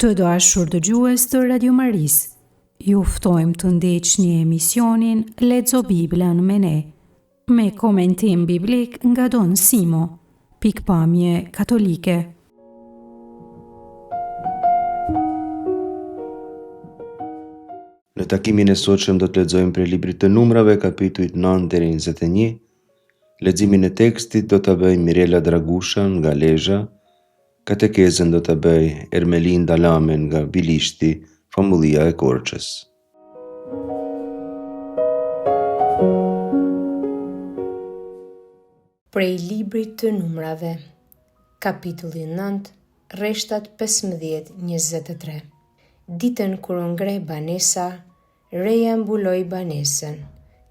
Të dashur dëgjues të Radio Maris, ju ftojmë të ndiqni emisionin Lexo Biblën me ne, me komentim biblik nga Don Simo, pikpamje katolike. Në takimin e sotshëm do të lexojmë prej librit të Numrave, kapitujt 9 deri në 21. Leximin e tekstit do ta bëjë Mirela Dragusha nga Lezhë. Katekezën do të bëj Ermelinda Lamen nga Bilishti, famullia e Korçës. Prej librit të Numrave, kapitulli 9, rreshtat 15-23. Ditën kur u ngre banesa, reja mbuloi banesën,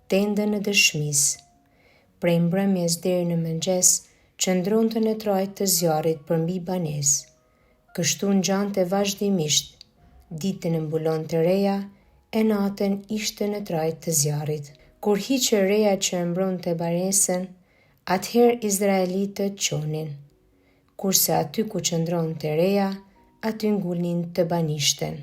tendën e dëshmisë. Prej mbrëmjes deri në mëngjes, qëndronte në trajt të zjarrit përmbi banesë. Kështu ngjante vazhdimisht. Ditën e mbulonte reja, e natën ishte në trajt të zjarrit. Kur hiqe reja që mbronte banesën, atëherë izraelitët qonin. Kurse aty ku qëndronte reja, aty ngulnin të banishten.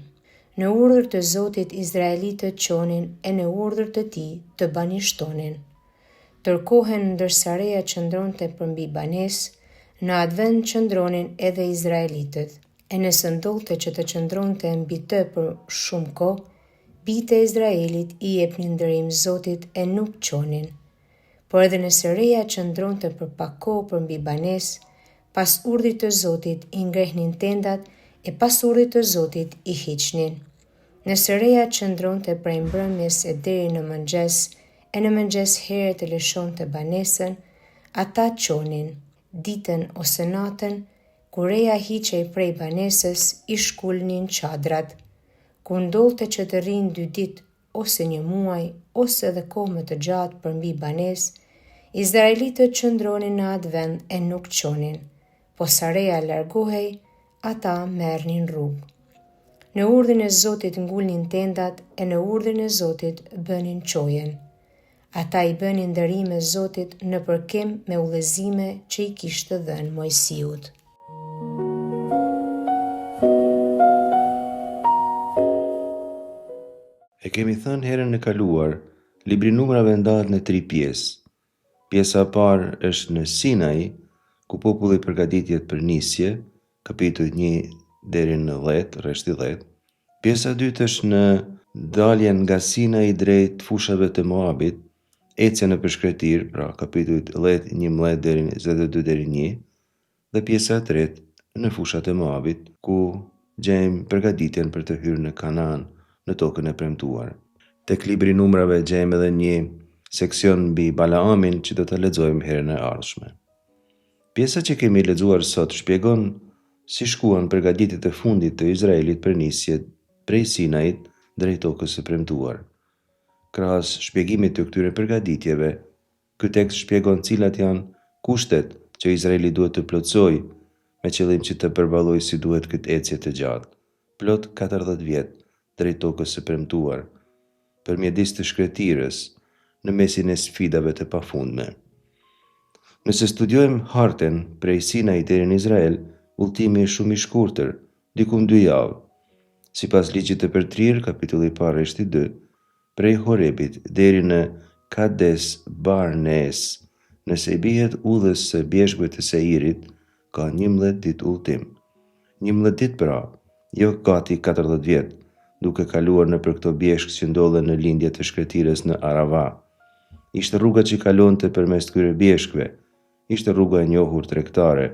Në urdhër të Zotit izraelitët qonin e në urdhër të tij të banishtonin. Tërkohen ndërsa reja qëndronte përmbi banesë, në atë vend qëndronin edhe izraelitët. E nëse ndodhte që të qëndronte mbi të për shumë kohë, bijtë e Izraelit i jepnin ndërim Zotit e nuk qonin. Por edhe nëse reja qëndronte për pak kohë përmbi banesë, pas urdhrit të Zotit i ngrehnin tendat e pas urdhrit të Zotit i hiqnin. Nëse reja qëndronte prej mbrëmjes e deri në mëngjes, e në mëngjes herët e lëshonte banesën, ata qonin. Ditën ose natën, kur reja hiqej prej banesës, i shkulnin çadrat. Kur ndodhte që të rrinë 2 ditë ose 1 muaj, ose edhe kohë më të gjatë përmbi banesë, izraelitët qëndronin në atë vend e nuk qonin. Po sa reja largohej, ata merrnin rrugë. Në urdhrin e Zotit ngulnin tendat e në urdhrin e Zotit bënin çojen. Ata i bënin ndërime Zotit në përkim me udhëzime që i kishte dhënë Mojsiut. E kemi thënë herën e kaluar, libri Numrave ndahet në 3 pjesë. Pjesa e parë është në Sinai, ku populli përgatitjet për nisje, kapitujt 1 deri në 10, rreshti 10. Pjesa e dytë është në daljen nga Sinai drejt fushave të Moabit, ecja në përshkretir, pra kapitujt 10, 11 deri në 22 deri 1, dhe pjesa e tretë në fushat e Moabit, ku gjejmë përgatitjen për të hyrë në Kanaan, në tokën e premtuar. Tek libri Numrave gjejmë edhe një seksion mbi Balaamin që do ta lexojmë herën e ardhshme. Pjesa që kemi lexuar sot shpjegon si shkuan përgatitjet e fundit të Izraelit për nisje prej Sinait drejt tokës së premtuar. Krahas shpjegimit të këtyre përgatitjeve, ky tekst shpjegon cilat janë kushtet që Izraeli duhet të plotësojë me qëllim që të përballojë si duhet këtë ecje të gjatë, plot 40 vjet drejt tokës së premtuar, përmjedis të shkretirës në mesin e sfidave të pafundme. Nëse studiojmë hartën prej Sinai deri në Izrael, udhëtimi është shumë i shkurtër, diku 2 javë. Sipas ligjit të përtrirë, kapitulli 1 rreshti 2, prej Horebit deri në Kades Barnes, nëse i bihet udhës së bjeshkëve të Seirit, ka 11 ditë udhëtim. 11 ditë pra, jo gati 40 vjet, duke kaluar nëpër këto bjeshkë që ndodhen në lindje të shkretirës në Arava. Ishte rruga që kalonte përmes këtyre bjeshkëve, ishte rruga e njohur tregtare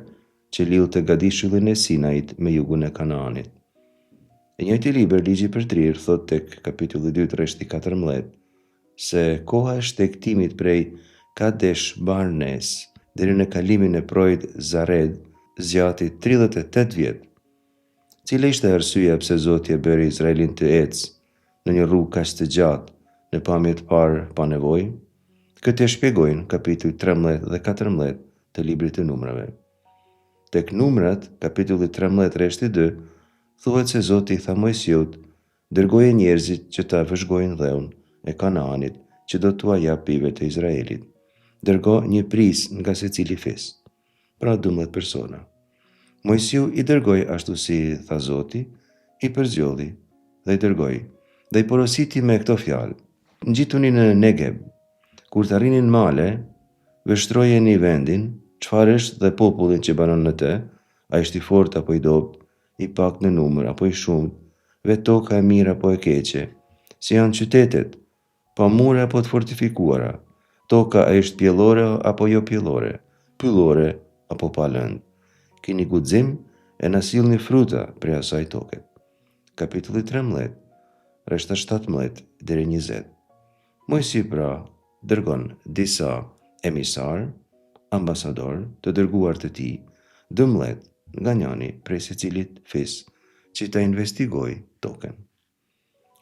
që lidhte Gadishullin e Sinait me jugun e Kanaanit. E njëjti libër, ligji i përtrirë, thot tek kapitulli 2 rreshti 14, se koha e shtektimit prej Kadesh Barnes deri në kalimin e projit Zared zgjati 38 vjet. Cila ishte arsyeja pse Zoti e bëri Izraelin të ecë në një rrugë kaq të gjatë në pamje të parë pa nevojë? Këtë e shpjegojnë kapitujt 13 dhe 14 të librit të Numrave. Tek Numrat, kapitulli 13 rreshti 2, thuhet se Zoti i tha Mojsiut, dërgoje njerëzit që ta vëzhgojnë dheun e Kanaanit që do t'ua jap bijve të Izraelit. Dërgo një pris nga secili fis, pra 12 persona. Mojsiu i dërgoi ashtu si tha Zoti, i përzgjodhi dhe i dërgoi dhe i porositi me këto fjalë: ngjituni në Negeb, kur të arrinin male, vështrojeni vendin, çfarë është dhe popullin që banon në të, a ishte i fortë apo i dobët, i pak në numër apo i shumët, vetë toka e mirë apo e keqe, si janë qytetet, pa mure apo të fortifikuara, toka a ishte pjellore apo jo pjellore, pyllore apo pa lëndë. Kini guxim e na sillni fruta prej asaj toke. Kapitulli 13, rreshta 17 deri 20. Mojsi pra dërgon disa emisar, ambasador të dërguar të tij, 12 nga njani prej secilit fis, që ta investigoj token.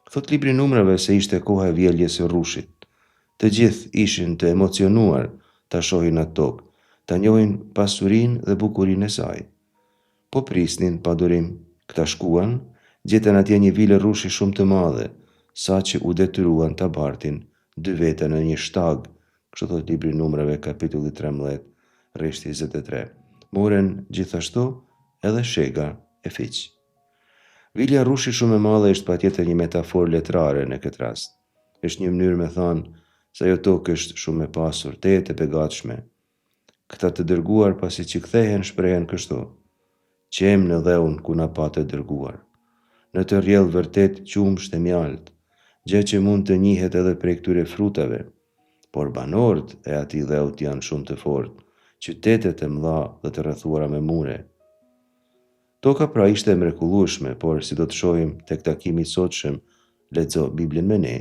Thot libri Numrave se ishte koha e vjeljes së rrushit. Të gjithë ishin të emocionuar ta shohin atë tokë, ta njohin pasurinë dhe bukurinë e saj. Po prisnin pa durim. Këta shkuan, gjetën atje një vilë rrushi shumë të madhe, sa që u detyruan ta bartin 2 vete në një shtag, kështu thot libri Numrave kapitulli 13, rreshti 23. Moren gjithashtu edhe shega e fiq. Vilja rrushi shumë e madhe është patjetër një metaforë letrare në këtë rast. Është një mënyrë me thënë se ajo tokë është shumë e pasur, tetë e begatshme. Këta të dërguar pasi që kthehen shprehen kështu: qem në dheun ku na pa të dërguar. Në të rrjedh vërtet qumsht e mjalt, gjë që mund të njihet edhe prej këtyre frutave, por banorët e atij dheut janë shumë të fortë, qytetet e mëdha dhe të rrethuara me mure. Toka pra ishte e mrekullueshme, por si do të shohim tek takimi i sotshëm, lexo Biblën me ne,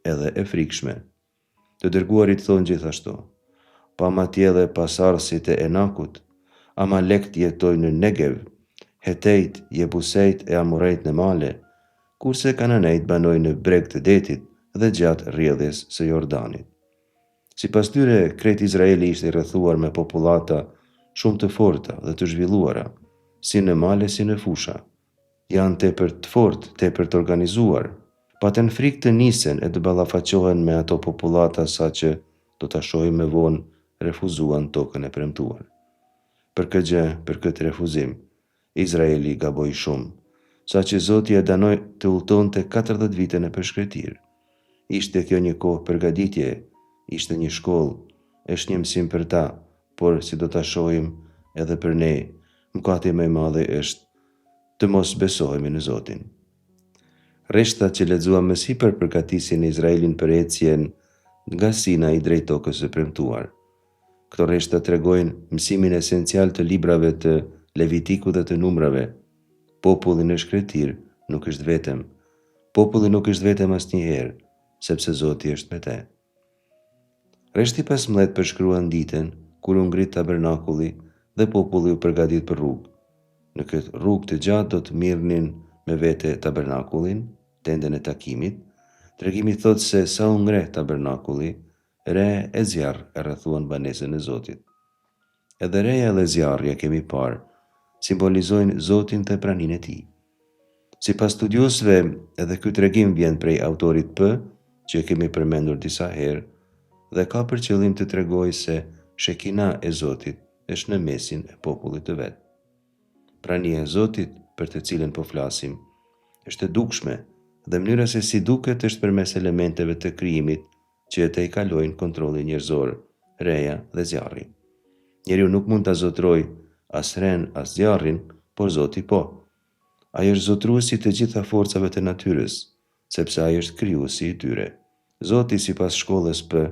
edhe e frikshme. Të dërguarit thonë gjithashtu: pa matje dhe pasardhësit e Enakut, Amalekt jetojnë në Negev, Hetejt, Jebusejt e Amorejt në male, kurse Kananejt banojnë në breg të detit dhe gjatë rrjedhjes së Jordanit. Sipas tyre, krejt Izraeli ishte i rrethuar me popullata shumë të forta dhe të zhvilluara, si në male si në fusha. Janë tepër të fortë, tepër të organizuar, paten frikë të nisen e të ballafaqohen me ato popullata, sa që do ta shohim më vonë refuzuan tokën e premtuar. Për këtë gjë, për këtë refuzim, Izraeli gaboi shumë, sa që Zoti e danoi të udhtonte 40 vite në përshkretir. Ishte kjo një kohë përgatitje, ishte një shkollë, është një mësim për ta, por si do ta shohim edhe për ne, mëkati më i madh është të mos besohemi në Zotin. Rreshtat që lexuam më sipër përgatisin Izraelin për ecjen nga Sinai drejt tokës së premtuar. Këto rreshta tregojnë mësimin esencial të librave të Levitikut dhe të Numrave. Populli në shkretir nuk është vetëm. Populli nuk është vetëm asnjëherë, sepse Zoti është me te. Rreshti 15 përshkruan ditën kur u ngrit tabernakulli dhe populli u përgatit për rrugë. Në këtë rrugë të gjatë do të mirnin me vete tabernakullin, tenden e takimit. Tregimi thot se sa u ngre tabernakulli, re e zjarr e rrethuan banesën e Zotit. Edhe reja dhe zjarri e kemi parë, simbolizojnë Zotin dhe praninë e tij. Sipas studiosëve, edhe ky tregim vjen prej autorit P, që e kemi përmendur disa herë, dhe ka për qëllim të tregojë se Shekina e Zotit është në mesin e popullit të vet. Prania e Zotit, për të cilën po flasim, është e dukshme dhe mënyra se si duket është përmes elementeve të krijimit që e te i kalojnë kontrollin njerëzor, reja dhe zjarri. Njeriu nuk mund ta zotrojë as ren as zjarrin, por Zoti po. Ai është zotruesi të gjitha forcave të natyrës, sepse ai është krijuesi i tyre. Zoti sipas shkollës P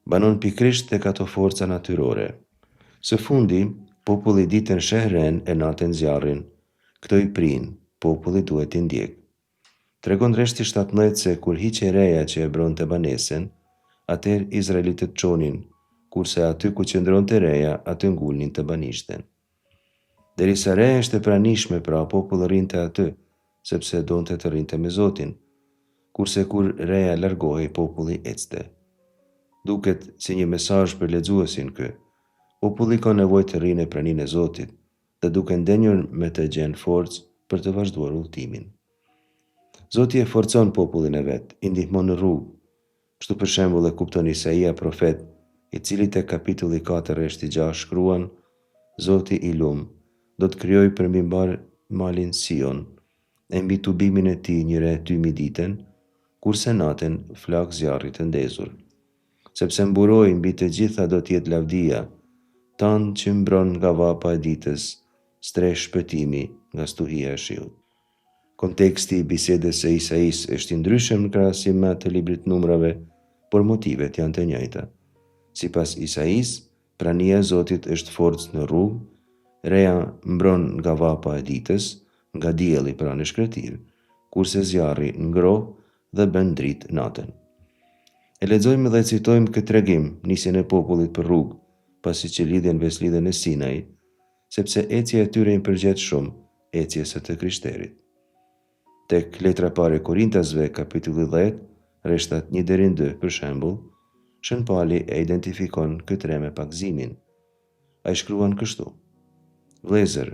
banon pikërisht tek ato forca natyrore. Së fundi, populli ditën sheh ren e natën zjarrin. Këto i prinë, populli duhet i ndjek. Tregon rreshti 17 se kur hiqe reja që e bronte banesën, atëherë izraelitët çonin, kurse aty ku qëndronte reja, aty ngulnin të banishten. Derisa reja ishte pranishme, pra populli rrinte aty, sepse donte të rrinte me Zotin, kurse kur reja largohej, populli ecte. Duket si një mesazh për lexuesin ky. Populli ka nevojë të rrinë praninë e Zotit dhe duke ndenjur me të gjenë forcë për të vazhduar udhtimin. Zoti e forcon popullin e vet, i ndihmon në rrugë. Kështu për shembull e kupton Isaia profet, i cili te kapitulli 4 rreshti 6 shkruan: Zoti i lum do të krijojë përmbi mbar malin Sion e mbi tubimin e tij një re 2000 ditën, kurse natën flak zjarri të ndezur. Sepse mburoi mbi të gjitha do t'jetë lavdia, tanë që mbron nga vapa e ditës, stresh shpëtimi nga stuhia e shiut. Konteksti i bisedës së Isais është i ndryshëm në krahasim me atë të librit Numrave, por motivet janë të njëjta. Sipas Isais, prania e Zotit është forcë në rrugë, reja mbron nga vapa e ditës, nga dielli pra në shkretir, kurse zjarri ngroh dhe bën dritë natën. E lexojmë dhe citojmë këtë tregim, nisjen e popullit për rrugë, pasi që lidhen veslidhen e Sinai, sepse ecja e tyre i përgjet shumë ecjes së të Krishterit. Tek letra pare Korintasve, kapitulli 10, rreshtat 1-2, për shembull, Shën Pali e identifikon këtë re me pagzimin. Ai shkruan kështu: Vëllezër,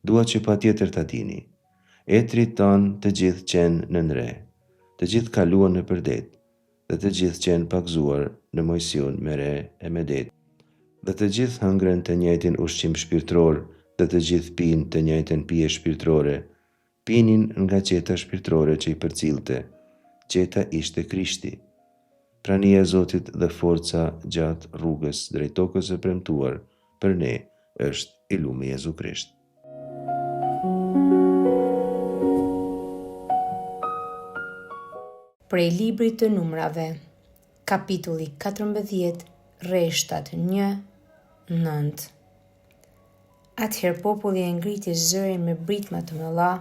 dua që patjetër ta dini, etrit tanë të gjithë qenë në re, të gjithë kaluan në përdet, dhe të gjithë qenë pagzuar në mojsion me re e me det, dhe të gjithë hëngrën të njëjtin ushqim shpirtëror, dhe të gjithë pinë të njëjtën pije shpirtërore, pinin nga qeta shpirtërore që i përcilte, qeta ishte Krishti. Prania e Zotit dhe forca gjatë rrugës drejt tokës së premtuar për ne është i lumi Jezu Krisht. Prej librit të Numrave, kapitulli 14, rreshtat 1-9. Atëherë populli e ngriti zërin me britma të mëdha,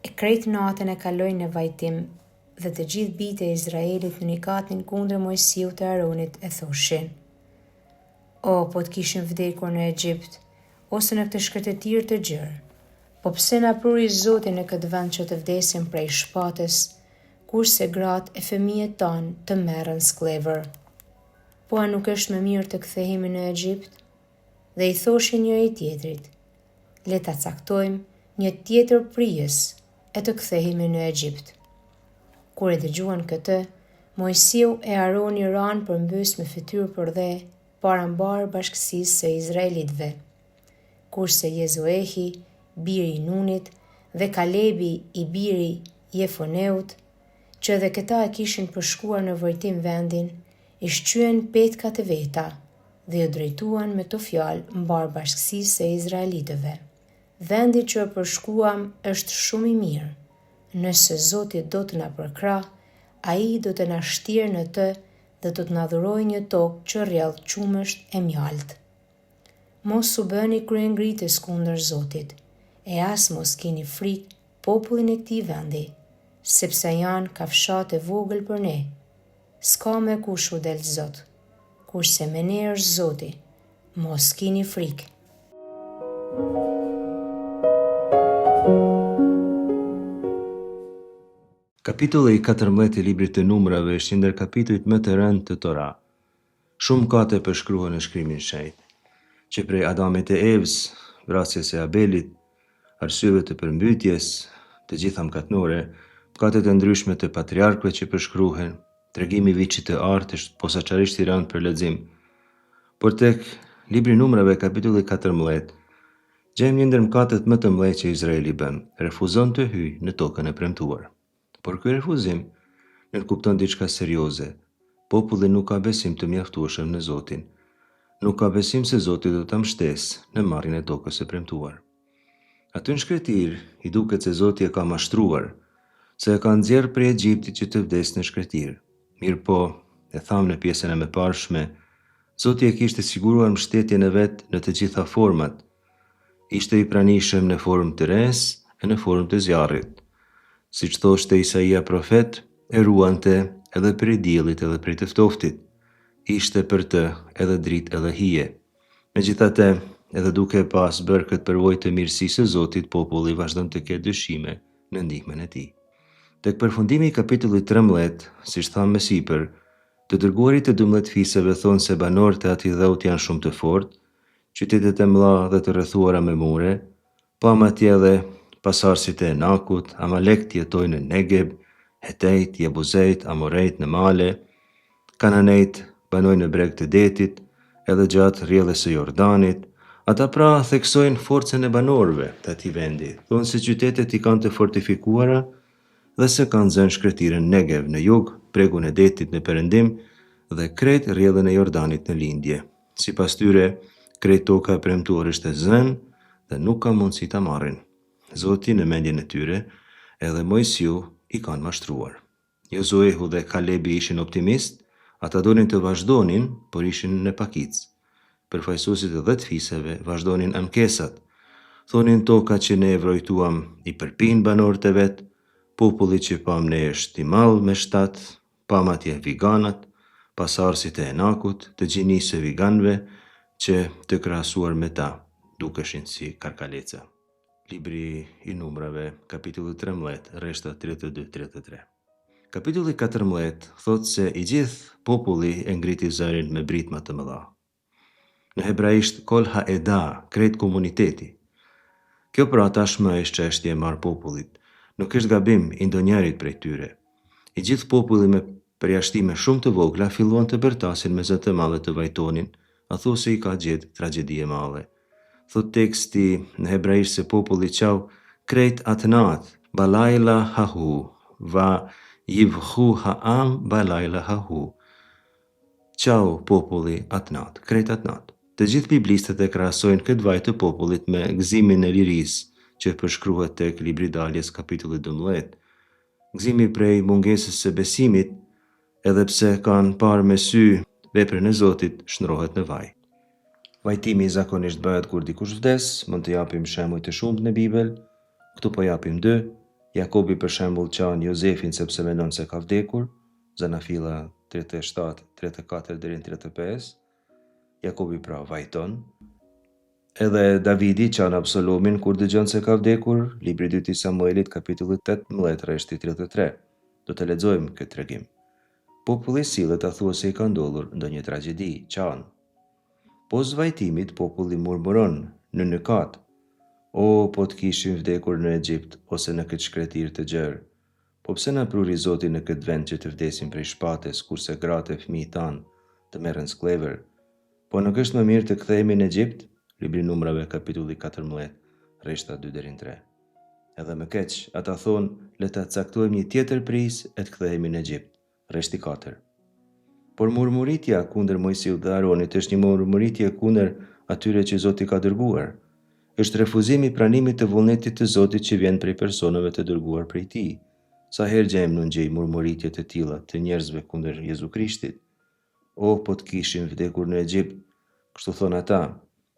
e krejt natën e kaloi në vajtim, dhe të gjithë bijtë e Izraelit nikatnin kundër Mojsiut të Aronit e thoshin: O, po të kishin vdekur në Egjipt, ose në këtë shkretëtir të gjerë, po pse na pruri Zoti në këtë vend që të vdesim prej shpatës, kurse gratë e fëmijët tanë të merren sklever? Po a nuk është më mirë të kthehemi në Egjipt? Dhe i thoshin njëri tjetrit: le ta caktojmë një tjetër prijes e të kthehemi në Egjipt. Kur e dëgjuan këtë, Mojsiu e Aroni ranë përmbys me fytyrë për dhe parambar bashkësisë së Izraelitëve, kurse Jezuehi, biri i Nunit, dhe Kalebi, i biri Jefoneut, që edhe këta e kishin përshkuar në vërtim vendin, i shqyen petkat e veta dhe ju drejtuan me të fjalë mbar bashkësisë së Izraelitëve: vendi që përshkuam është shumë i mirë. Nëse Zoti do të na përkrah, ai do të na shtirë në të dhe do të na dhurojë një tokë që rrjedh qumësht e mjaltë. Mos u bëni kryengritës kundër Zotit, e as mos keni frikë popullin e këtij vendi, sepse janë kafshat e vogël për ne. S'ka me kush u del Zot, kurse me ne është Zoti, mos keni frikë. Kapitulli 14 i librit të Numrave është ndër kapitujt më të rëndë të Tora. Shumë kate përshkruhen në shkrimin shenjtë, që prej Adamit e Evës, vrasjes e Abelit, arsyeve të përmbytjes, të gjitha mëkatnore, kate të ndryshme të patriarkëve që përshkruhen, tregimi i viçit të artë është posaçarisht i rëndë për lexim. Por tek libri Numrave kapitulli 14, gjejmë një ndër mëkatet më të mëdha që Izraeli bën, refuzon të hyjë në tokën e premtuar. Por ky refuzim nënkupton diçka serioze. Populli nuk ka besim të mjaftueshëm në Zotin. Nuk ka besim se Zoti do ta mbështesë në marrjen e tokës së premtuar. Aty në shkretir i duket se Zoti e ka mashtruar, se e ka nxjerrë prej Egjiptit që të vdesë në shkretir. Mirë po, e thamë në pjesën e mëparshme, Zoti e kishte siguruar mbështetjen e vet në të gjitha format. Ishte i pranishëm në formë të res e në formë të zjarrit. Siç thoshte Isaia profet, e ruante edhe prej diellit edhe prej të ftoftit. Ishte për të edhe dritë edhe hije. Megjithatë, edhe duke pas bërë këtë përvojë të mirësisë së Zotit, populli vazhdon të ketë dyshime në ndihmën e tij. Tek përfundimi i kapitullit 13, siç thamë më sipër, të dërguarit të 12 fisëve thonë se banorët e atij dhout janë shumë të fortë, qytetet e mëdha dhe të rrethuara me mure, pa atje edhe pasardhësit e Enakut, Amalekt jetojnë në Negeb, Hetejt, Jebuzejt, Amorejt në male, Kananejt banojnë në breg të detit, edhe gjatë rrjedhës së Jordanit, Ata pra theksojnë forcën e banorëve të atij vendi, thonë se qytetet i kanë të fortifikuara dhe se kanë zënë shkretiren Negev në jug, pregun e detit në perëndim dhe krejt rrjedhën e Jordanit në lindje. Sipas tyre, krejt toka e premtuar është e zënë dhe nuk ka mundësi ta marrin. Zoti në mendjen e tyre edhe Mojsiu i kanë mashtruar. Jozuehu dhe Kalebi ishin optimist, ata donin të vazhdonin, por ishin në pakicë. Përfaqësuesit e 10 fiseve vazhdonin ankesat. Thonin toka që ne e vrojtuam i përpin banorët e vet, populli që pam ne është i mall me shtat, pam atje viganat, pasardhësit e Enakut, të gjinisë e viganëve që të krahasuar me ta dukeshin si karkaleca. Libri i Numrave, kapitulli 13, rreshta 32-33. Kapitulli 14 thot se i gjithë populli e ngriti zërin me britma të mëdha. Në hebraisht kol ha eda, krejt komuniteti. Kjo pra tashmë është çështje e marr popullit. Nuk është gabim i ndonjërit prej tyre. I gjithë populli me përjashtime shumë të vogla filluan të bërtasin me zë të madhe të vajtonin, se i ka gjetë tragjedi e madhe. Thot teksti në hebraisht se populli qau krejt atnat, balajla hahu, va jivhu haam balajla hahu. Qau populli atnat, krejt atnat. Të gjithë biblistët e krahasojnë këtë vaj të popullit me gëzimin e lirisë që përshkruhet tek libri Daljes kapitulli 12. Gëzimi prej mungesës së besimit, edhe pse kanë parë me sy veprën e Zotit, shndrohet në vaj. Vajtimi zakonisht bëhet kur dikush vdes, mund të japim shembuj të shumtë në Bibël. Këtu po japim 2. Jakobi për shembull quan Jozefin sepse mendon se ka vdekur, Zanafila 37, 34 deri në 35. Jakobi pra vajton. Edhe Davidi quan Absalomin kur dëgjon se ka vdekur, libri 2 i Samuelit kapitulli 18 rreshti 33. Do të lexojmë këtë tregim. Populli sillet a thuaj se i ka ndodhur ndonjë tragjedi, quan. Pos vajtimit populli murmuron në nëkat. O, po të kishim vdekur në Egjipt ose në këtë shkretir të gjerë. Po pse na pruri Zoti në këtë vend që të vdesim prej shpates, kurse gratë e fëmijët tanë të merren sklever? Po nuk është më mirë të kthehemi në Egjipt? Libri Numrave kapitulli 14, rreshta 2 deri në 3. Edhe më keq, ata thonë, le ta caktojmë një tjetër prisë e të kthehemi në Egjipt. Rreshti 4. Por murmuritja kundër Mojsiut dhe Aronit është një murmuritje kundër atyre që Zoti ka dërguar. Është refuzimi i pranimit të vullnetit të Zotit që vjen prej personave të dërguar prej Tij. Sa herë gjejmë në ngjej murmuritje të tilla të njerëzve kundër Jezu Krishtit? O, po të kishim vdekur në Egjipt, kështu thonë ata,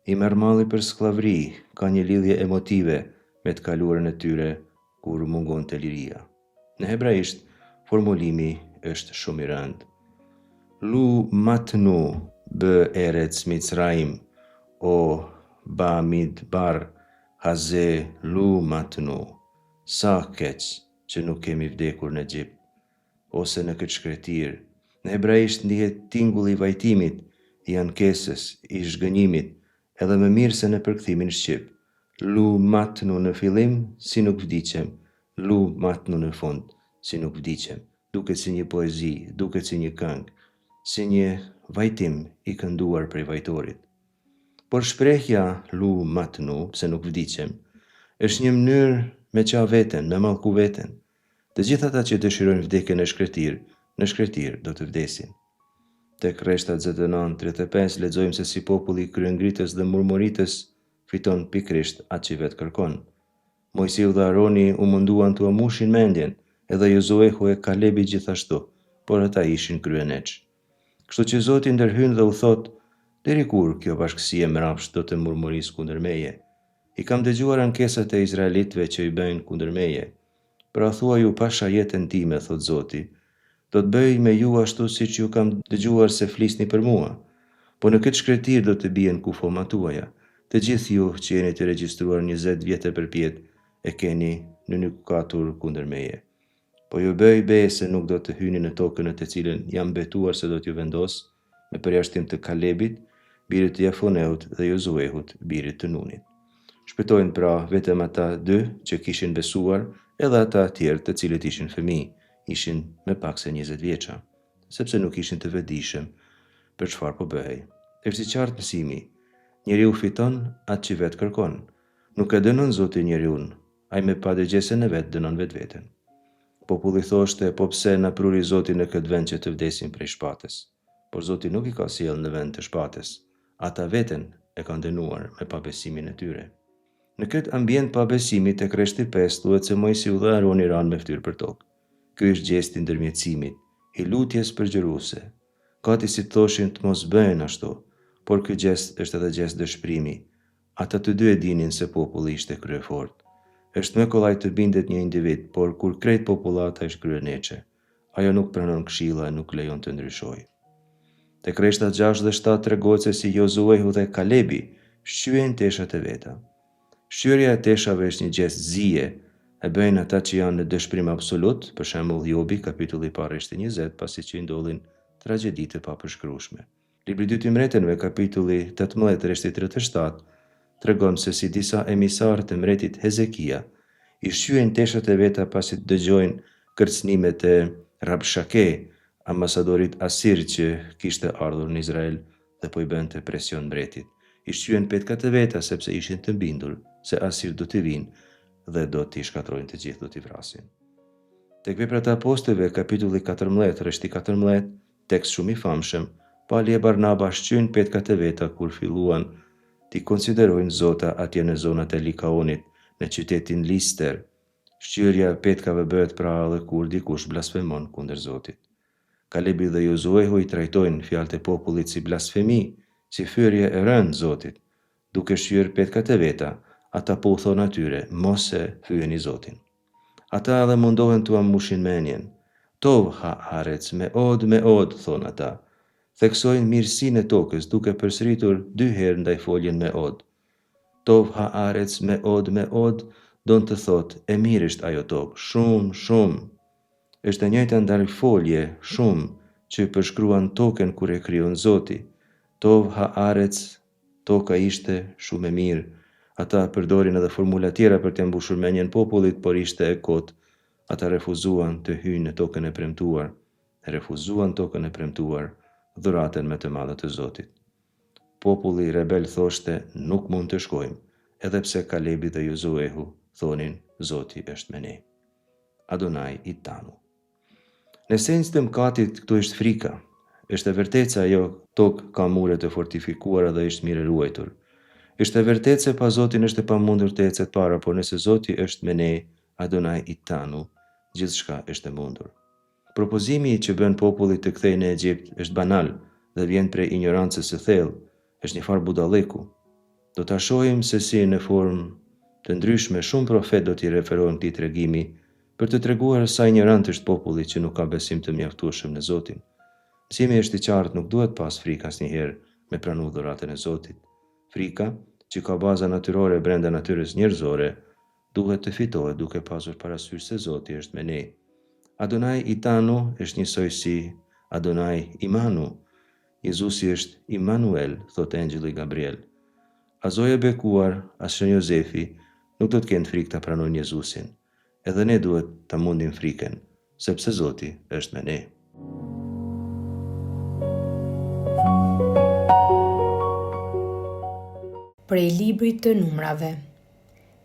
i merr malli për skllavëri, ka një lidhje emotive me të kaluarën e tyre kur mungonte liria. Në hebraisht, formulimi është shumë i rëndë. Lu matnu bë eretz Mitzraim, o ba midbar haze lu matnu. Sa keq që nuk kemi vdekur në Egjipt, ose në këtë shkretir. Në hebraisht ndihet tingulli i vajtimit, i ankesës, i zhgënjimit, edhe më mirë se në përkthimin shqip. Lu matnu në fillim, si nuk vdiqem, lu matnu në fund, si nuk vdiqem. Duket si një poezi, duket si një këngë, si një vajtim i kënduar prej vajtorit. Por shprehja lu matnu, pse nuk vdiqem, është një mënyrë me qa veten, me mallku veten. Të gjithë ata që dëshirojnë vdekjen në shkretir do të vdesin. Tek rreshtat 9-35 lexojmë se si populli i kryengritës dhe murmuritës fiton pikrisht atë që vetë kërkon. Mojsiu dhe Aroni u munduan të amushin mendjen, edhe Jozuehu e Kalebi gjithashtu, por ata ishin kryeneç. Kështu që Zoti ndërhyn dhe u thot, deri kur kjo bashkësi e mrapsht do të murmurisë kundër meje? I kam dëgjuar ankesat e izraelitëve që i bëjnë kundër meje. Pra thuaj ju pasha jetën time, thot Zoti, do të bëj me ju ashtu siç ju kam dëgjuar se flisni për mua. Po në këtë shkretir do të bien kufomat tuaja. Të gjithë ju që jeni të regjistruar 20 vjet e përpjet, e keni në një kukatur kundër meje. Po ju bëj beje se nuk do të hyni në tokën në të cilën jam betuar se do t'ju vendos, me përjashtim të Kalebit, birit të Jefoneut dhe Jozuehut, birit të Nunit. Shpëtojnë pra vetëm ata 2 që kishin besuar, edhe ata tjerë të cilët ishin fëmijë, ishin me pak se 20 vjeça, sepse nuk ishin të vetëdijshëm për çfarë po bëhej. Është i qartë mësimi. njeriu fiton atë që vetë kërkon. Nuk e dënon Zoti njeriun, ai me padëgjesën e vetë dënon vetveten. Populli thoshte, po pse na pruri Zoti në këtë vend që të vdesim prej shpatës. Por Zoti nuk i ka sjellë në vend të shpatës. Ata veten e kanë dënuar me pabesimin e tyre. Në këtë ambient pabesimi tek rreshti 5 thuhet se Mojsiu dhe Aroni ranë me fytyrë për tokë. Ky është gjesti i ndërmjetësimit, i lutjes përgjëruese. Gati si thoshin të mos bëhen ashtu, por ky gjest është edhe gjest dëshpërimi. Ata të dy e dinin se populli ishte kryefort. Është më kollaj të bindet një individ, por kur krejt popullata është kryeneçe, ajo nuk pranon këshilla e nuk lejon të ndryshojë. Tek rreshtat 6 dhe 7 tregohet se si Jozuehu dhe Kalebi shqyen teshat e veta. Shqyrja e teshave është një gjest zije, e bëjnë ata që janë në dëshpërim absolut, për shembull Jobi, kapitulli 1 rreshti 20, pasi që i ndodhin tragjeditë e papërshkrueshme. Libri 2 Timretënve, kapitulli 18 rreshti 37, tregon se si disa emisarë të mbretit Hezekia i shqyen teshat e veta pasi të dëgjojnë kërcënimet e Rabshake, ambasadorit asir që kishte ardhur në Izrael dhe po i bënte presion mbretit. I shqyen petkat e veta sepse ishin të bindur se asir do t'i vinë dhe do t'i shkatrojnë të gjithë, do t'i vrasin. Tek Veprat e Apostujve, kapitulli 14 rreshti 14, tekst shumë i famshëm, Pali e Barnaba shqyen petkat e veta kur filluan t'i konsiderojnë zota atje në zonat e Likaonit, në qytetin Lister. Shqyrja e petkave bëhet pra edhe kur dikush blasfemon kundër Zotit. Kalebi dhe Jozuehu i trajtojnë fjalët e popullit si blasfemi, si fyerje e rënd Zotit. Duke shqyer petkat e veta, ata po u thonë atyre, mos e fyeni Zotin. Ata edhe mundohen t'u ambushin mendjen. Tov ha arec me od, thonë ata. Theksojnë mirësinë e tokës duke përsëritur 2 herë ndaj foljen me od. Tov ha arec me od, don të thotë e mirë është ajo tokë, shumë, shumë. Është e njëjta ndaj folje, shumë, që përshkruan tokën kur e krijon Zoti. Tov ha arec, toka ishte shumë e mirë. Ata përdorin edhe formula tjera për të mbushur mendjen popullit, por ishte e kotë. Ata refuzuan të hyjnë në tokën e premtuar. Refuzuan tokën e premtuar, dhuratën me të madhe të Zotit. Populli rebel thoshte, nuk mund të shkojmë, edhe pse Kalebi dhe Jozuehu thonin, Zoti është me ne. Adonai i tanu. Në esencë të mëkatit këtu është frika. Është e vërtetë se ajo tokë ka mure të fortifikuara dhe është mirë ruajtur. Është e vërtetë se pa Zotin është e pamundur të ecet para, por nëse Zoti është me ne, Adonai i tanu, gjithçka është e mundur. Propozimi që bën populli të kthehej në Egjipt është banal dhe vjen prej ignorancës së thellë, është një farë budalliku. Do ta shohim se si në formë të ndryshme shumë profet do t'i referohen këtij tregimi për të treguar sa ignorant është populli që nuk ka besim të mjaftueshëm në Zotin. Mësimi është i qartë, nuk duhet pas frikë asnjëherë me pranu dhuratën e Zotit. Frika, që ka baza natyrore brenda natyrës njerëzore, duhet të fitohet duke pasur parasysh se Zoti është me ne. Adonai i tanu është njësoj si Adonai imanu. Jezusi është Immanuel, thot engjëlli Gabriel. Azoja e bekuar, as Shën Jozefi, nuk do të kenë frikë ta pranojnë Jezusin. Edhe ne duhet ta mundim frikën, sepse Zoti është me ne. Prej librit të numrave,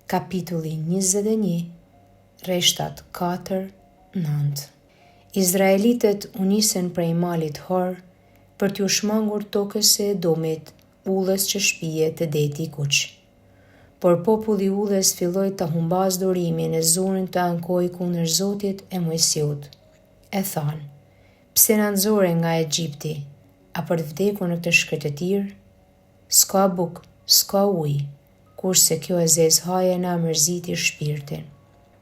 kapitulli 21, rreshtat 4-9. Izraelitët u nisën prej malit Hor për t'u shmangur tokës së Edomit, ullës që shpije të deti Kuq. Por populli ullës filloi të humbas durimin e zonën të ankoi kundër Zotit e Mojsiut. E thanë, pse na nxore nga Egjipti, a për të vdekur në këtë shkretëtir? S'ka buk, s'ka ujë, kurse kjo e zezhaje na mërziti shpirtin.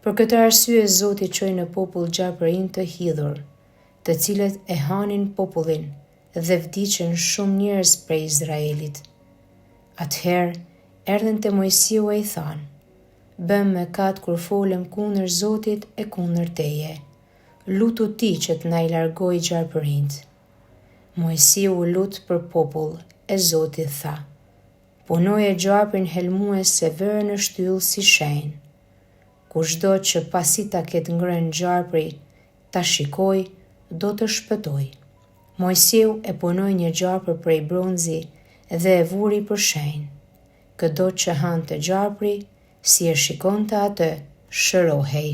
Për këtë arsye Zoti çoi në popull gjarpërin të hidhur, të cilët e hanin popullin dhe vdiqën shumë njerëz prej Izraelit. Atëherë erdhen te Mojsiu e i thanë, bëm mëkat kur folëm kundër Zotit e kundër teje. Lutu ti që të na i largoj gjarpërinjt. Mojsiu u lut për popull e Zoti tha, punoje gjarpin helmues se vërë në shtyllë si shenjë. Kushdo që pasi ta ketë ngrënë gjarpri, ta shikoj, do të shpëtoj. Mojsiu e punoi një gjarpër prej bronzi dhe e vuri për shenjë. Këdo që hante gjarpri, si e shikonte atë, shërohej.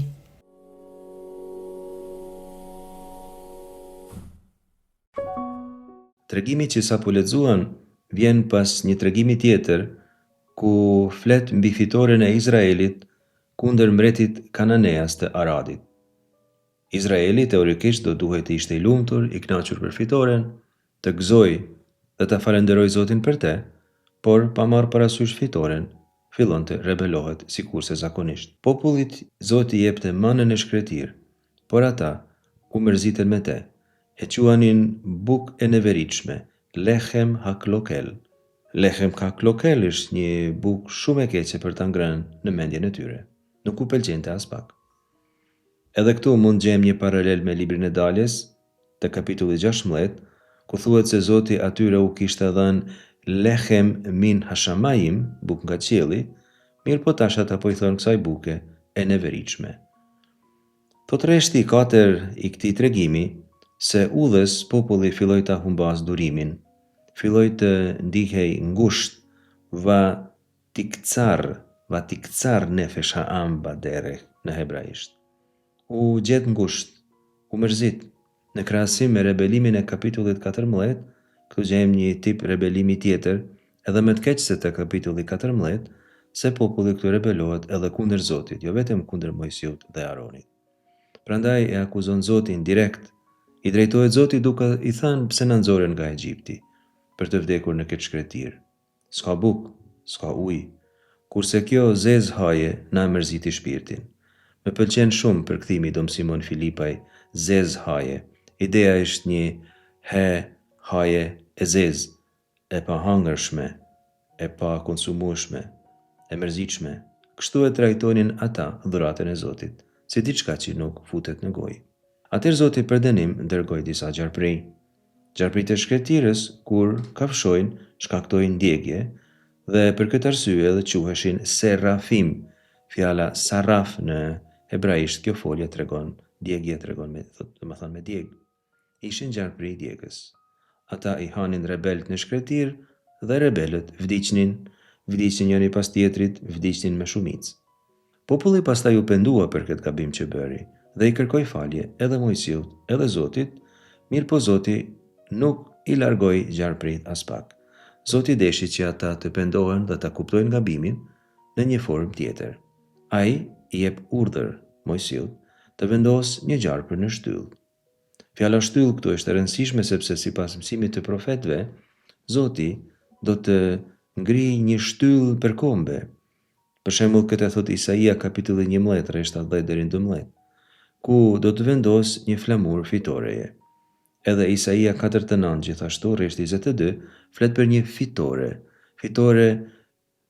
Tregimi që sapo lexuan vjen pas një tregimi tjetër ku flet mbi fitoren e Izraelit kundër mbretit Kananeas të Aradit. Izraeli teorikisht do duhet të ishte i lumtur, i kënaqur për fitoren, të gëzoj dhe të falenderoj Zotin për te, por pa marrë parasysh fitoren, fillon të rebelohet sikurse zakonisht. Popullit Zoti jepte manën e shkretir, por ata u mërziten me te, e quanin buk e neveritshme, lechem haklokel. Lechem haklokel është një buk shumë e keqe për ta ngrënë në mendjen e tyre. Nuk u pëlqente as pak. Edhe këtu mund gjem një paralel me librin e Daljes, të kapitulli 16, ku thuhet se Zoti atyre u kishte dhënë lechem min hashamayim, buk nga qielli, mirë po tash ata po i thonë kësaj buke e neveritshme. Thot reshti 4 i këtij tregimi se udhës populli filloi ta humbas durimin, filloi të ndihej ngusht, va tikcar nefesh ha'am badereh në hebraisht. U gjet ngusht, u mërzit. Në krahasim me rebelimin e kapitullit 14, këtu gjejmë një tip rebelimi tjetër, edhe më të keq se të kapitulli 14, se populli këtu rebelohet edhe kundër Zotit, jo vetëm kundër Mojsiut dhe Aronit. Prandaj e akuzon Zotin direkt, i drejtohet Zotit duke i thënë pse na nxorën nga Egjipti, për të vdekur në këtë shkretir. S'ka buk, s'ka ujë, kurse kjo zez haje na mërziti shpirtin. Më pëlqen shumë përkthimi i Dom Simon Filipaj, zez haje. Ideja është një haje e zez, e pa hangërshme, e pa konsumueshme, e mërzitshme. Kështu e trajtonin ata dhuratën e Zotit, si diçka që nuk futet në gojë. Atëherë Zoti për dënim dërgoi disa gjarpri. Gjarprit e shkretirës, kur kafshojnë, shkaktojnë ndjegje, dhe për këtë arsye edhe quheshin serafim. Fjala saraf në hebraisht kjo folje tregon, djegje tregon me djeg. Ishin gjarpri i djegës. Ata i hanin rebelt në shkretir dhe rebelët vdiqnin njëri pas tjetrit, vdiqnin me shumicë. Populli pastaj u pendua për këtë gabim që bëri dhe i kërkoi falje edhe Mojsiut, edhe Zotit, mirë po Zoti nuk i largoi gjarprit as pak. Zoti deshi që ata të pendohen dhe ta kuptojnë gabimin në një formë tjetër. Ai i jep urdhër Mojsiut të vendos një gjarpër në shtyllë. Fjala shtyllë këtu është e rëndësishme sepse sipas mësimit të profetëve, Zoti do të ngrijë një shtyllë përkombe. Për shembull, këtë thot Isaia kapitulli 11 rreth 10 deri në 12, ku do të vendos një flamur fitoreje. Edhe Isaia 4:9 gjithashtu rreth 22 flet për një fitore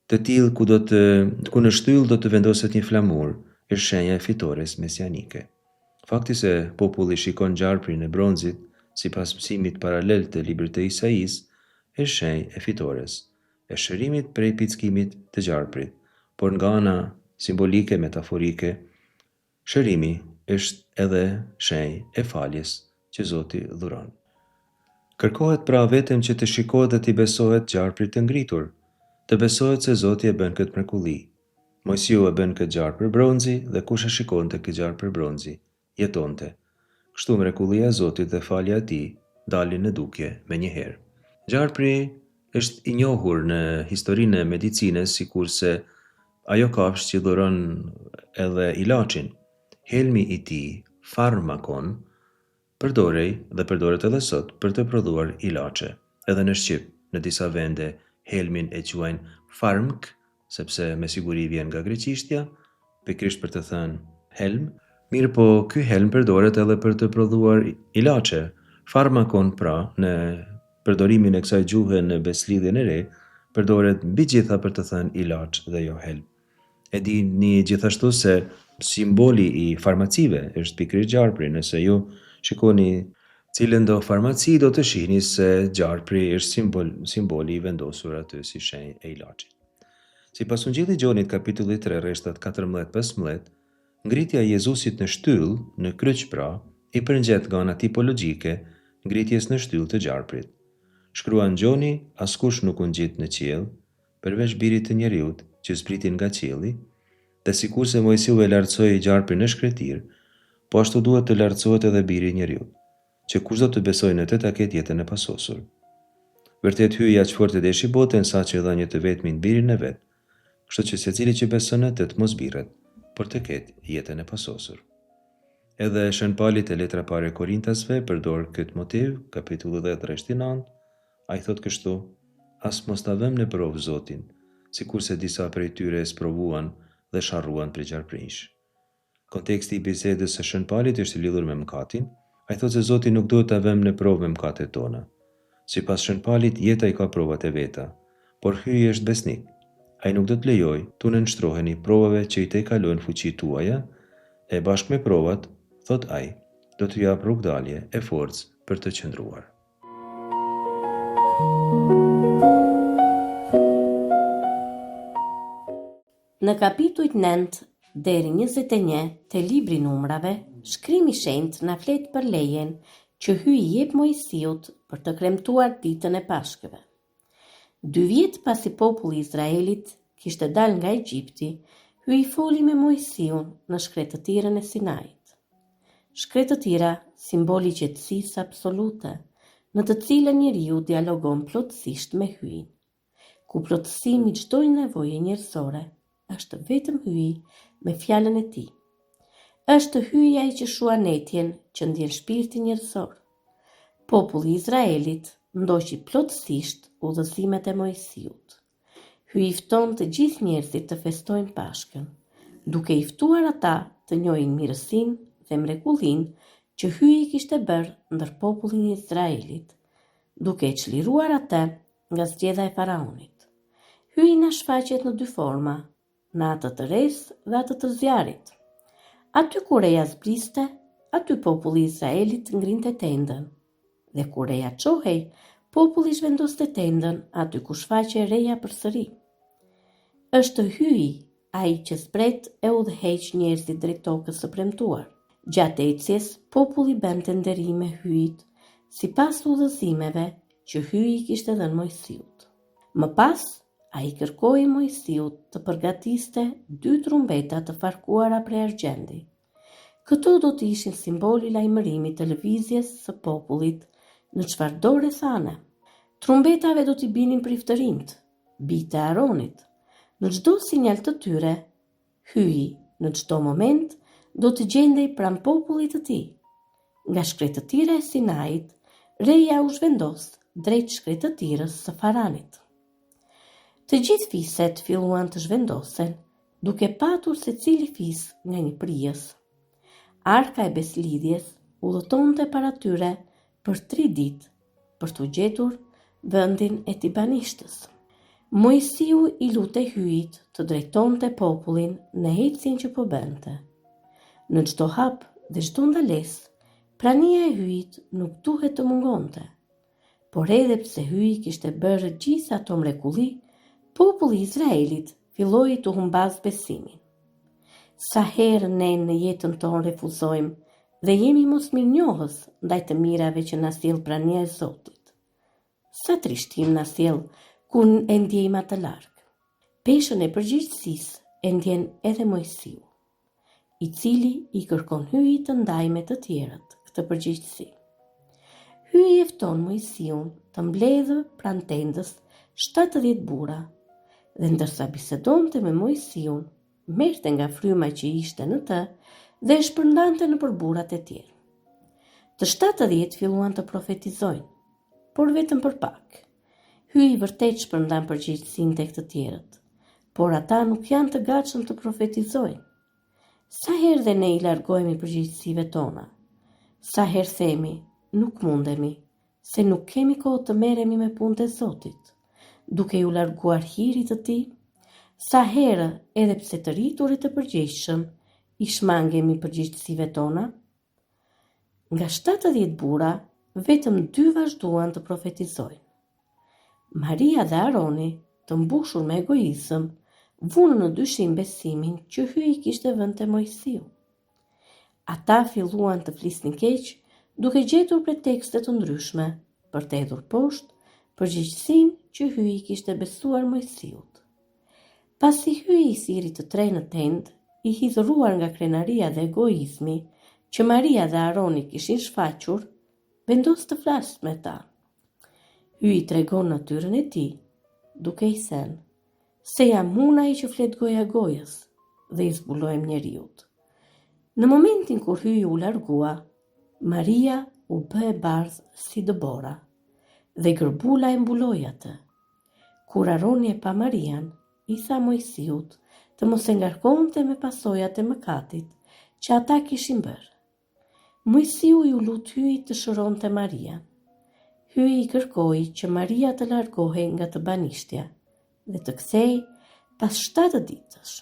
të tillë ku në shtyllë do të vendoset një flamur, është shenja e fitores mesianike. Fakti se populli shikon gjarprin e bronzit sipas mësimit paralel të librit të Isaias, është shenjë e fitores, e shërimit prej pickimit të gjarprit, por nga ana simbolike, metaforike, shërimi është edhe shenjë e faljes që Zoti dhuron. Kërkohet pra vetëm që të shikohet dhe t'i besohet gjarprit të ngritur, të besohet se Zoti e bën këtë mrekulli. Mojsiu e bën këtë gjarpër bronzi dhe kush e shikonte këtë gjarpër bronzi, jetonte. Kështu mrekullia e Zotit dhe falja e tij dalin në dukje menjëherë. Gjarpri është i njohur në historinë e medicinës sikurse ajo kafshë që dhuron edhe ilaçin. Helmi i tij, farmakon, përdoret edhe sot për të prodhuar ilaçe. Edhe në Shqip, në disa vende, helmin e quajnë farmk, sepse me siguri vjen nga greqishtja, pikërisht për të thënë helm. Mirë po, ky helm përdoret edhe për të prodhuar ilaçe. Farmakon pra, në përdorimin e kësaj gjuhe në beslidhjen e re, përdoret mbi gjitha për të thënë ilaç dhe jo helm. E dini gjithashtu se simboli i farmacive është pikërisht gjarpri. Nëse ju shikoni cilën do farmaci, do të shihni se gjarpri është simboli i vendosur aty si shenjë e ilaçit. Sipas Ungjillit Gjonit kapitulli 3 rrethtat 14-15, ngritja e Jezusit në shtyllë, në kryq pra, i përngjet nga ana tipologjike ngritjes në shtyllë të gjarprit. Shkruan Gjoni, askush nuk u ngjit në qiell, përveç birit të njeriut që zbritin nga qielli, dhe sikur se Mojsiu e lartësoi gjarpin në shkretir, po ashtu duhet të lartësohet edhe biri i njeriut, që kushdo të besojë në të ta ketë jetën e pasosur. Vërtet hyj aq fort e deshi botën sa që dha një të vetmin birin e vet, kështu që secili që beson në të mos birret, por të ketë jetën e pasosur. Edhe Shën Pali te letra pare Korintasve përdor këtë motiv, kapitulli 10 rreshti 9, ai thot kështu: as mos ta vëmë në provë Zotin, sikurse disa prej tyre e sprovuan dhe sharruan për gjarprinj. Konteksti i bisedës së Shën Palit është i lidhur me mëkatin. Ai thot se Zoti nuk duhet ta vëmë në provë me mëkatet tona. Sipas Shën Palit, jeta i ka provat e veta, por hyi është besnik. Ai nuk do të lejojë të nënshtroheni provave që i tejkalojnë fuqitë tuaja, e bashkë me provat, thot ai, do t'ju jap rrugdalje e forcë për të qëndruar. Në kapitujt 9 deri 21 të libri numrave, shkrimi shenjtë na flet për lejen që hyi i jep Mojsiut për të kremtuar ditën e Pashkëve. 2 vjet pasi populli i Izraelit kishte dalë nga Egjipti, hyi i foli me Mojsiun në shkretëtirën e Sinait. Shkretëtira, simboli i qetësisë absolute, në të cilën njeriu dialogon plotësisht me hyin, ku plotësimi i çdo nevoje njerëzore është vetëm hyi me fjalën e tij. Është hyi ai që shuanetjen që ndjen shpirti njerëzor. Populli i Izraelit ndoqi plotësisht udhëzimet e Mojsiut. Hyi i fton të gjithë njerëzit të festojnë Pashkën, duke i ftuar ata të njohin mirësinë dhe mrekullinë që hyi i kishte bërë ndër popullin e Izraelit, duke e çliruar atë nga zgjedhja e faraonit. Hyi na shfaqet në 2 forma, në atë të rresë dhe atë të zjarit. Aty ku reja zbriste, aty populli i Izraelit ngrinte tendën, dhe ku reja çohej, populli zhvendoste tendën aty ku shfaqej reja përsëri. Është hyi ai që zbret e udhëheq njerëzit drejt tokës së premtuar. Gjatë ecjes, populli bente nderime hyjit sipas udhëzimeve që hyi i kishte dhënë Mojsiut. Më pas, ai kërkoi Mojsiut të përgatiste 2 trumbeta të farkuara prej argjendi. Këto do të ishin simboli lajmërimit të lëvizjes së popullit në çfarëdore thane. Trumbetave do t'i binin priftërinjt, bijtë e Aronit. Në çdo sinjal të tyre, hyi në çdo moment do të gjendej pranë popullit të tij. Nga shkretëtira e Sinait, reja u zhvendos drejt shkretëtirës së Faranit. Të gjithë fiset filluan të zhvendosen, duke patur secili fis nga një prijës. Arka e beslidhjes udhëtonte para tyre për 3 ditë për të gjetur vendin e Tibanishtës. Mojsiu i lutej hyjit të drejtonte popullin në ecjen që po bënte. Në çdo hap dhe çdo ndalesë, prania e hyjit nuk duhet të mungonte. Por edhe pse hyi kishte bërë gjithë ato mrekulli, populli i Izraelit filloi të humbas besimin. Sa herë ne në jetën tonë refuzojmë dhe jemi mosmirënjohës ndaj të mirave që na sjell prania e Zotit. Sa trishtim na sjell kur e ndjejmë atë larg. Peshën e përgjegjësisë e ndjen edhe Mojsiu, i cili i kërkon hyjit të ndajë me të tjerët këtë përgjegjësi. Hyi e fton Mojsiun të mbledhë pranë tendës 70 burra, dhe ndërsa bisedonte me Mojsiun, merrte nga fryma që ishte në të dhe e shpërndante nëpër burrat e tjerë. Të 70 filluan të profetizojnë, por vetëm për pak. Hyi vërtet shpërndan përgjegjësinë tek të tjerët, por ata nuk janë të gatshëm të profetizojnë. Sa herë dhe ne i largohemi përgjegjësive tona? Sa herë themi, nuk mundemi, se nuk kemi kohë të merremi me punët e Zotit, duke ju larguar hirit të tij? Sa herë, edhe pse të rriturit të përgjegjshëm, i shmangemi përgjegjësive tona? Nga 70 burra, vetëm 2 vazhduan të profetizojnë. Maria dhe Aroni, të mbushur me egoizëm, vunën në dyshim besimin që hyi kishte vënë te Mojsiu. Ata filluan të flisnin keq, duke gjetur pretekste të ndryshme për të hedhur poshtë përgjegjësinë që hyi kishte besuar Mojsiut. Pasi hyi i thiri të tre në tendë, i hidhuruar nga krenaria dhe egoizmi që Maria dhe Aroni kishin shfaqur, vendos të flasë me ta. Hyi tregon natyrën e tij, duke i thënë se jam unë ai që flet goja gojës dhe i zbulojmë njeriut. Në momentin kur hyi u largua, Maria u bë e bardhë si Debora dhe gërbula e mbuloi atë. Kur Aroni e pa Marian, i tha Mojsiut të mos e ngarkonte me pasojat e mëkatit që ata kishin bërë. Mojsiu ju lut hyjit të shëronte Marian. Hyi i kërkoi që Maria të largohej nga të banishtja dhe të kthej pas 7 ditësh.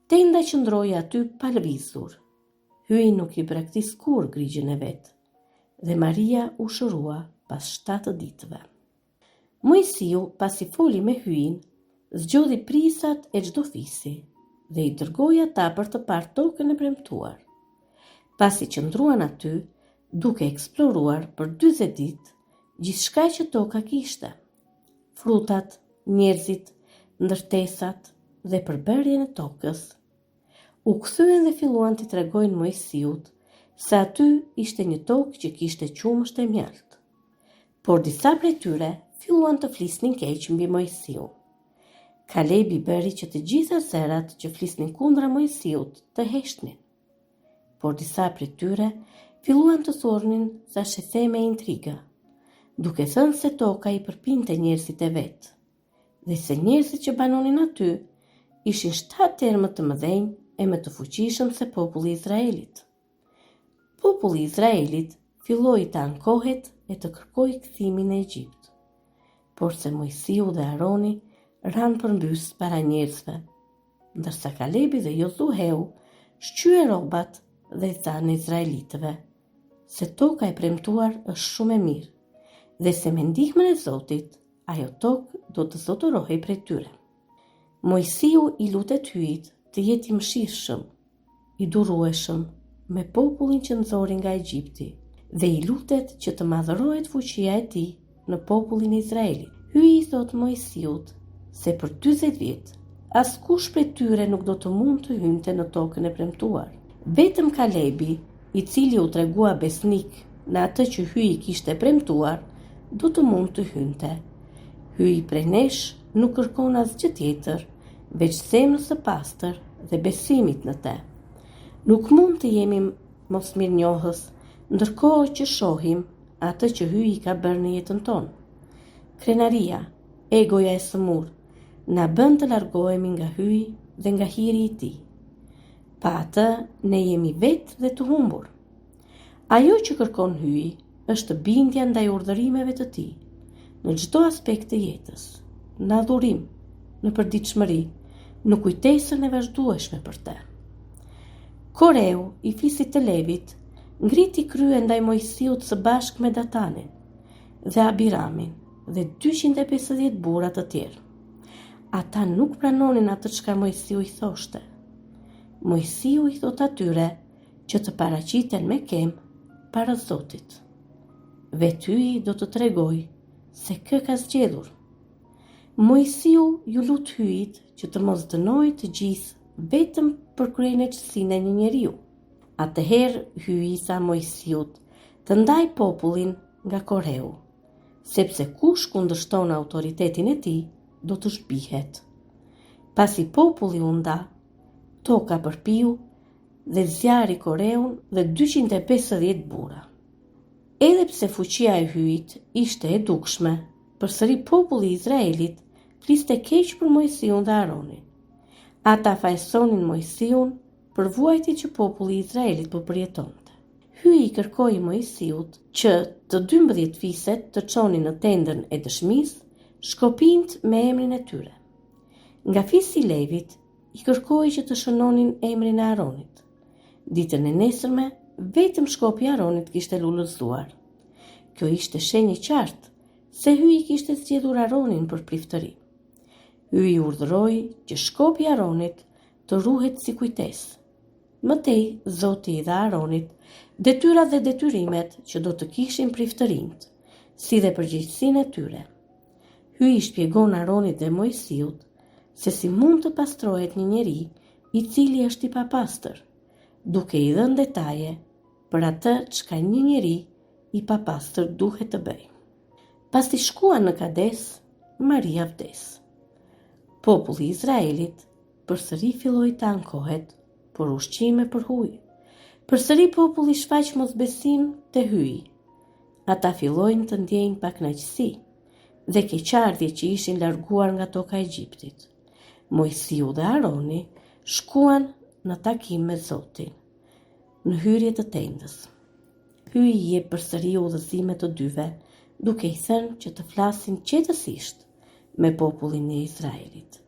Tenda qëndroi aty pa lëvizur. Hyi nuk i braktis kur grigjën e vet dhe Maria u shërua pas 7 ditëve. Mojsiu, pasi foli me hyin, zgjodhi prisat e çdo fisi dhe i dërgoi ata për të parë tokën e premtuar. Pasi qëndruan aty, duke eksploruar për 40 ditë gjithçka që toka kishte: frutat, njerëzit, ndërtesat dhe përbërjen e tokës. U kthyen dhe filluan t'i tregojnë Mojsiut se aty ishte një tokë që kishte qumësht e mjalt. Por disa prej tyre filluan të flisnin keq mbi Mojsiun. Kalebi bëri që të gjitha zerat që flisnin kundra Mojsiut të heshnin. Por disa prej tyre filluan të thornin sa shetheme e intriga, duke thënë se toka i përpinte njerëzit e vet, dhe se njerëzit që banonin aty ishin 7 herë më të mëdhenj e më të fuqishëm se populli i Izraelit. Populli i Izraelit filloi të ankohet e të kërkojë kthimin në Egjipt, por se Mojsiu dhe Aroni ranë përmbys para njerëzve, ndërsa Kalebi dhe Josueu shqye robat dhe thanë izraelitëve se toka e premtuar është shumë e mirë dhe se me ndihmën e Zotit ajo tokë do të zotërohej prej tyre. Mojsiu i lutet hyjit të jetë i mëshirshëm, i durueshëm me popullin që nxori nga Egjipti dhe i lutet që të madhërohet fuqia e tij në popullin e Izraelit. Hyi i thot Mojsiut se për 40 vjet askush prej tyre nuk do të mund të hynte në tokën e premtuar. Vetëm Kalebi, i cili u tregua besnik në atë që hyi kishte premtuar, do të mund të hynte. Hyi prej nesh nuk kërkon asgjë tjetër, veç zemrës së pastër dhe besimit në te. Nuk mund të jemi mos mirënjohës, ndërkohë që shohim atë që hyi ka bërë në jetën tonë. Krenaria, egoja e sëmur, na bën të largohemi nga hyi dhe nga hiri i tij. Pa atë, ne jemi vetë dhe të humbur. Ajo që kërkon hyi është bindja ndaj urdhërimeve të tij, në çdo aspekt të jetës, në adhurim, në përditshmëri, në kujtesën e vazhdueshme për te. Koreu, i fisit të Levit, ngriti krye ndaj Mojsiut së bashku me Datanin dhe Abiramin dhe 250 burra të tjerë. Ata nuk pranonin atë çka Mojsiu i thoshte. Mojsiu i thot atyre që të paraqiten me kem para Zotit. Vetë hyi do të tregoj se kë ka zgjedhur. Mojsiu ju lut hyjit që të mos dënojë të gjithë vetëm për kryenëqësinë e një njeriu. Atëherë hyi tha Mojsiut të ndaj popullin nga Koreu, sepse kush kundërshton autoritetin e tij do të shbihet. Pasi populli u nda, toka përpiu dhe zjarri Koreun dhe 250 burra. Edhe pse fuqia e hyjit ishte e dukshme, përsëri populli i Izraelit fliste keq për Mojsiun dhe Aronin. Ata fajsonin Mojsiun për vuajtjen që populli i Izraelit po përjetonte. Hyi i kërkoi Mojsiut që të 12 fiset të çonin në tendën e dëshmisë, shkopint me emrin e tyre. Nga fisi i Levit i kërkoi që të shënonin emrin e Aronit. Ditën e nesërme, vetëm shkopi i Aronit kishte lulëzuar. Kjo ishte shenjë e qartë se hyi kishte zgjedhur Aronin për priftëri. Hyi urdhëroi që shkopi i Aronit të ruhet si kujtesë. Mëtej, Zoti i dha Aronit detyrat dhe detyrimet që do të kishin priftërinjt, si dhe përgjegjësinë e tyre. Hyi i shpjegon Aronit dhe Mojsiut se si mund të pastrohet një njeri i cili është i papastër, duke i dhënë detaje për atë çka një njeri i papastër duhet të bëjë. Pasi shkuan në Kades, Maria vdes. Populli i Izraelit përsëri filloi të ankohet për ushqime për hujë. Përsëri populli shfaq mosbesim te hyi. Ata fillojnë të ndjejnë pakënaqësi dhe keqardhje që ishin larguar nga toka e Egjiptit. Mojsiu dhe Aroni shkuan në takim me Zotin, në hyrje të tendës. Hyi i jep përsëri udhëzime të dyve, duke i thënë që të flasin qetësisht me popullin e Izraelit.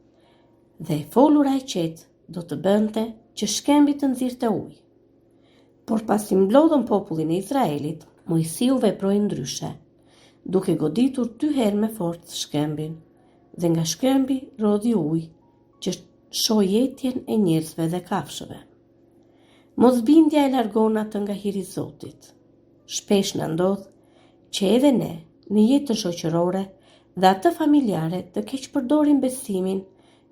Dhe e folura e qetë do të bënte që shkembi të nxirrte ujë. Por pasi mblodhën popullin e Izraelit, Mojsiu veproi ndryshe, duke goditur 2 herë me forcë shkembin, dhe nga shkembi rodhi ujë që shoi jetjen e njerëzve dhe kafshëve. Mosbindja e largon atë nga hiri i Zotit. Shpesh na ndodh që edhe ne, në jetën shoqërore dhe atë familjare, të keq përdorim besimin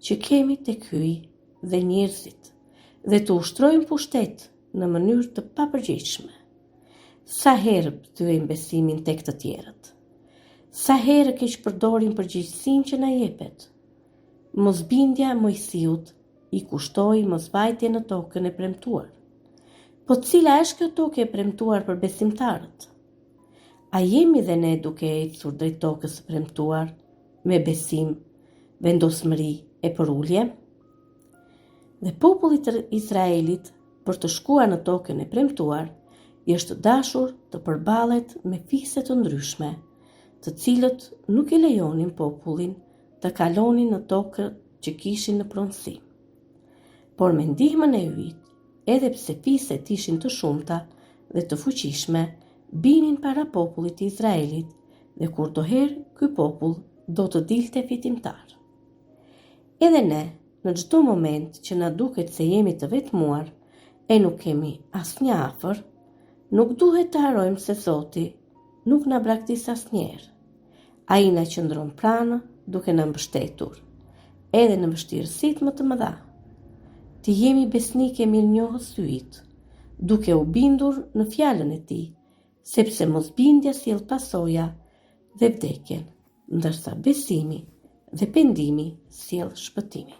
që kemi tek hyi dhe njerëzit, dhe të ushtrojmë pushtet në mënyrë të papërgjegjshme. Sa herë thyejmë besimin tek të tjerët? Sa herë keq përdorim përgjegjësinë që na jepet? Mosbindja e Mojsiut i kushtoi mosvajtje në tokën e premtuar. Po cila është kjo tokë e premtuar për besimtarët? A jemi dhe ne duke ecur drejt tokës së premtuar me besim, vendosmëri e përulje? Dhe populli i Izraelit, për të shkuar në tokën e premtuar, i është dashur të përballet me fikse të ndryshme, të cilët nuk i lejonin popullin të kalonin në tokë që kishin në pronësi. Por me ndihmën e hyjit, edhe pse fiset ishin të shumta dhe të fuqishme, binin para popullit të Izraelit dhe kurdoherë ky popull do të dilte fitimtar. Edhe ne, në çdo moment që na duket se jemi të vetmuar e nuk kemi asnjë afër, nuk duhet të harojmë se Zoti nuk na braktis asnjëherë. Ai na qëndron pranë duke na mbështetur, edhe në vështirësitë më të mëdha. Të jemi besnike mirënjohës hyjit, duke u bindur në fjalën e tij, sepse mosbindja sjell pasoja dhe vdekjen, ndërsa besimi dhe pendimi sjell shpëtimin.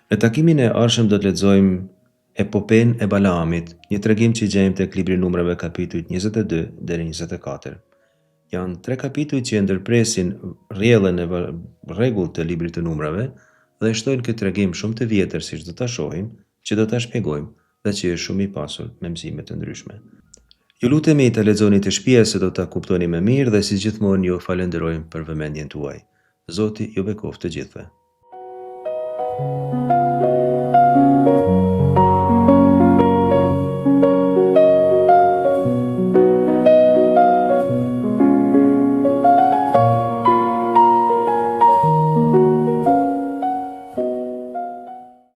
Në takimin e ardhshëm do të lexojmë epopen e Balaamit, një tregim që gjejmë tek libri numrave kapitujt 22 deri 24. Janë 3 kapituj që ndërpresin rrjellën e rregullt të librit të numrave dhe shtojnë këtë tregim shumë të vjetër, siç do ta shohim, që do ta shpjegojmë dhe që është shumë i pasur me mësime të ndryshme. Ju lutemi ta lexoni të shtëpia se do ta kuptoni më mirë dhe si gjithmonë ju falenderojmë për vëmendjen tuaj. Zoti ju bekoftë të gjithëve.